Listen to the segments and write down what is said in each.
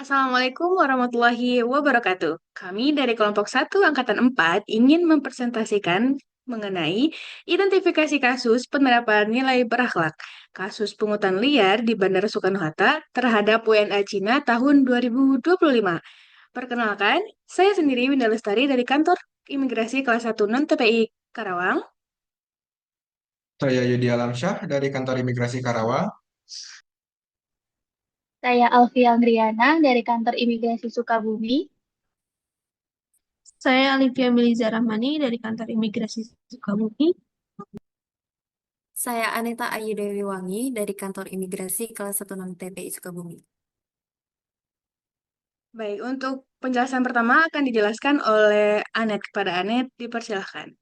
Assalamualaikum warahmatullahi wabarakatuh. Kami dari kelompok 1 Angkatan 4 ingin mempresentasikan mengenai identifikasi kasus penerapan nilai berakhlak, kasus pungutan liar di Bandara Soekarno-Hatta terhadap WNA Cina tahun 2025. Perkenalkan, saya sendiri Winda Lestari dari kantor Imigrasi kelas 1 Non-TPI Karawang. Saya Yudi Alamsyah dari Kantor Imigrasi Karawang. Saya Alfia Andriana dari Kantor Imigrasi Sukabumi. Saya Alivia Miliza Rahmani dari Kantor Imigrasi Sukabumi. Saya Aneta Ayu Dewi Wangi dari Kantor Imigrasi Kelas 1 Non TPI Sukabumi. Baik, untuk penjelasan pertama akan dijelaskan oleh Anet. Kepada Anet, dipersilahkan.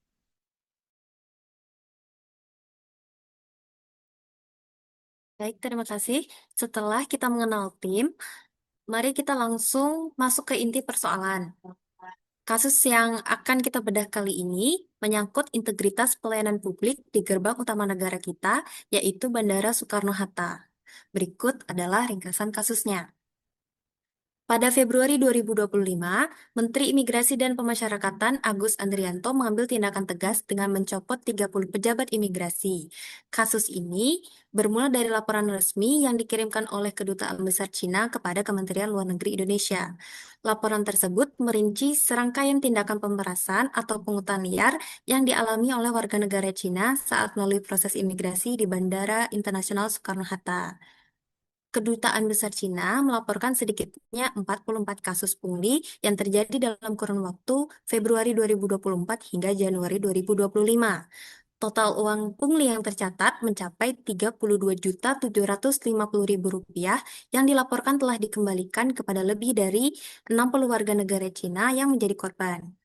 Baik, terima kasih. Setelah kita mengenal tim, mari kita langsung masuk ke inti persoalan. Kasus yang akan kita bedah kali ini menyangkut integritas pelayanan publik di gerbang utama negara kita, yaitu Bandara Soekarno-Hatta. Berikut adalah ringkasan kasusnya. Pada Februari 2025, Menteri Imigrasi dan Pemasyarakatan Agus Andrianto mengambil tindakan tegas dengan mencopot 30 pejabat imigrasi. Kasus ini bermula dari laporan resmi yang dikirimkan oleh Kedutaan Besar Cina kepada Kementerian Luar Negeri Indonesia. Laporan tersebut merinci serangkaian tindakan pemerasan atau pungutan liar yang dialami oleh warga negara Cina saat melalui proses imigrasi di Bandara Internasional Soekarno-Hatta. Kedutaan Besar Cina melaporkan sedikitnya 44 kasus pungli yang terjadi dalam kurun waktu Februari 2024 hingga Januari 2025. Total uang pungli yang tercatat mencapai Rp32.750.000 yang dilaporkan telah dikembalikan kepada lebih dari 60 warga negara Cina yang menjadi korban.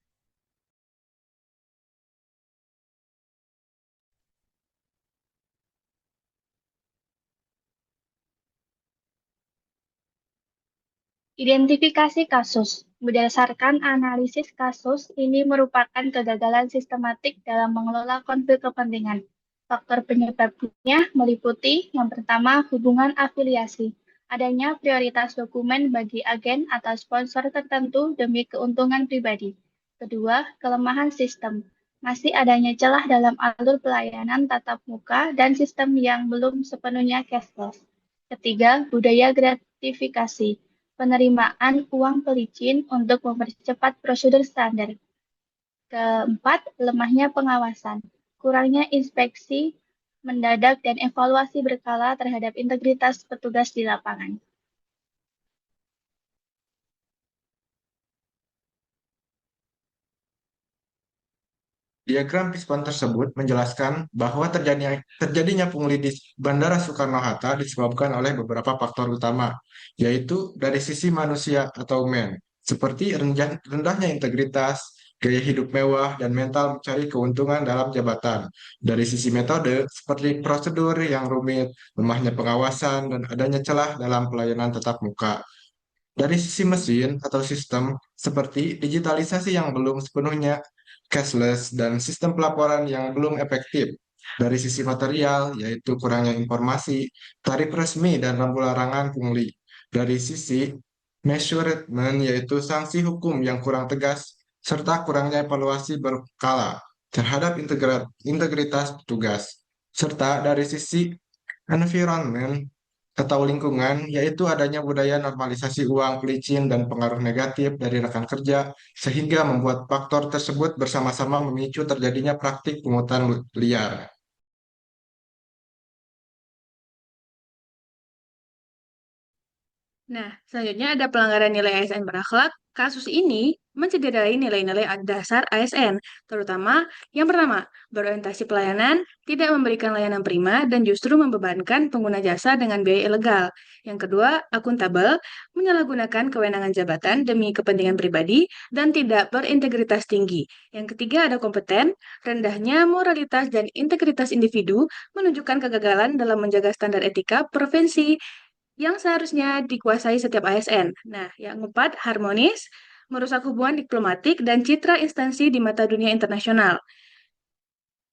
Identifikasi kasus. Berdasarkan analisis kasus, ini merupakan kegagalan sistematik dalam mengelola konflik kepentingan. Faktor penyebabnya meliputi yang pertama, hubungan afiliasi. Adanya prioritas dokumen bagi agen atau sponsor tertentu demi keuntungan pribadi. Kedua, kelemahan sistem. Masih adanya celah dalam alur pelayanan tatap muka dan sistem yang belum sepenuhnya cashless. Ketiga, budaya gratifikasi, penerimaan uang pelicin untuk mempercepat prosedur standar. Keempat, lemahnya pengawasan, kurangnya inspeksi mendadak dan evaluasi berkala terhadap integritas petugas di lapangan. Diagram Pispan tersebut menjelaskan bahwa terjadinya pungli di Bandara Soekarno-Hatta disebabkan oleh beberapa faktor utama, yaitu dari sisi manusia atau men, seperti rendahnya integritas, gaya hidup mewah, dan mental mencari keuntungan dalam jabatan. Dari sisi metode, seperti prosedur yang rumit, lemahnya pengawasan, dan adanya celah dalam pelayanan tatap muka. Dari sisi mesin atau sistem, seperti digitalisasi yang belum sepenuhnya cashless dan sistem pelaporan yang belum efektif. Dari sisi material, yaitu kurangnya informasi, tarif resmi, dan rambu larangan pungli. Dari sisi measurement, yaitu sanksi hukum yang kurang tegas, serta kurangnya evaluasi berkala terhadap integritas petugas. Serta dari sisi environment, atau lingkungan, yaitu adanya budaya normalisasi uang pelicin dan pengaruh negatif dari rekan kerja, sehingga membuat faktor tersebut bersama-sama memicu terjadinya praktik pungutan liar. Nah, selanjutnya ada pelanggaran nilai ASN berakhlak. Kasus ini mencederai nilai-nilai dasar ASN, terutama yang pertama, berorientasi pelayanan, tidak memberikan layanan prima, dan justru membebankan pengguna jasa dengan biaya ilegal. Yang kedua, akuntabel, menyalahgunakan kewenangan jabatan demi kepentingan pribadi, dan tidak berintegritas tinggi. Yang ketiga, ada kompeten, rendahnya moralitas dan integritas individu, menunjukkan kegagalan dalam menjaga standar etika profesi yang seharusnya dikuasai setiap ASN. Nah, yang keempat, harmonis, merusak hubungan diplomatik dan citra instansi di mata dunia internasional.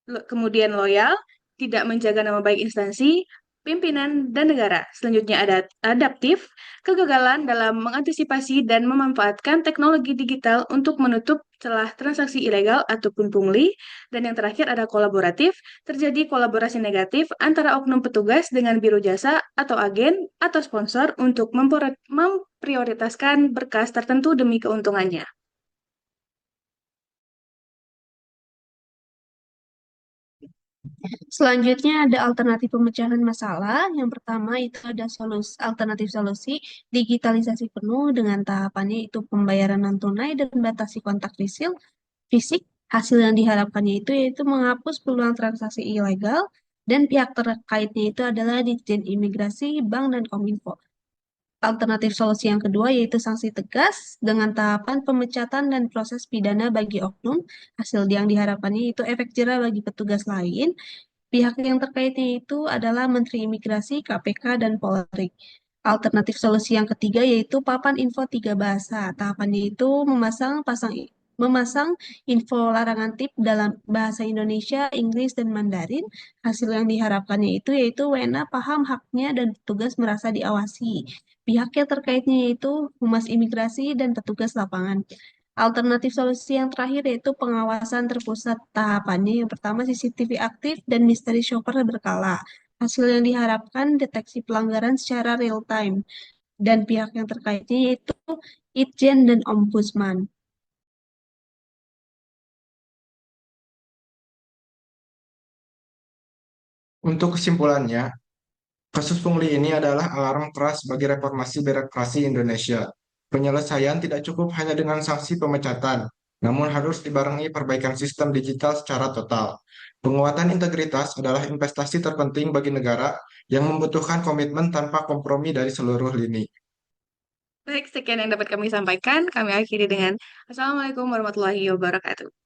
Kemudian loyal, tidak menjaga nama baik instansi, pimpinan, dan negara. Selanjutnya ada adaptif, kegagalan dalam mengantisipasi dan memanfaatkan teknologi digital untuk menutup celah transaksi ilegal ataupun pungli. Dan yang terakhir ada kolaboratif, terjadi kolaborasi negatif antara oknum petugas dengan biro jasa atau agen atau sponsor untuk memprioritaskan berkas tertentu demi keuntungannya. Selanjutnya ada alternatif pemecahan masalah. Yang pertama itu ada alternatif solusi digitalisasi penuh dengan tahapannya itu pembayaran non tunai dan batasi kontak fisik. Hasil yang diharapkannya itu yaitu menghapus peluang transaksi ilegal dan pihak terkaitnya itu adalah Ditjen Imigrasi, Bank, dan Kominfo. Alternatif solusi yang kedua yaitu sanksi tegas dengan tahapan pemecatan dan proses pidana bagi oknum. Hasil yang diharapkannya itu efek jerah bagi petugas lain. Pihak yang terkaitnya itu adalah Menteri Imigrasi, KPK, dan Polri. Alternatif solusi yang ketiga yaitu papan info 3 bahasa. Tahapannya itu memasang info larangan tip dalam bahasa Indonesia, Inggris, dan Mandarin. Hasil yang diharapkannya itu yaitu WNA paham haknya dan petugas merasa diawasi. Pihak yang terkaitnya yaitu Humas Imigrasi dan petugas lapangan. Alternatif solusi yang terakhir yaitu pengawasan terpusat. Tahapannya yang pertama CCTV aktif dan mystery shopper berkala. Hasil yang diharapkan deteksi pelanggaran secara real time. Dan pihak yang terkaitnya yaitu Itjen dan Ombudsman. Untuk kesimpulannya, kasus pungli ini adalah alarm keras bagi reformasi birokrasi Indonesia. Penyelesaian tidak cukup hanya dengan sanksi pemecatan, namun harus dibarengi perbaikan sistem digital secara total. Penguatan integritas adalah investasi terpenting bagi negara yang membutuhkan komitmen tanpa kompromi dari seluruh lini. Baik, sekian yang dapat kami sampaikan. Kami akhiri dengan Assalamualaikum warahmatullahi wabarakatuh.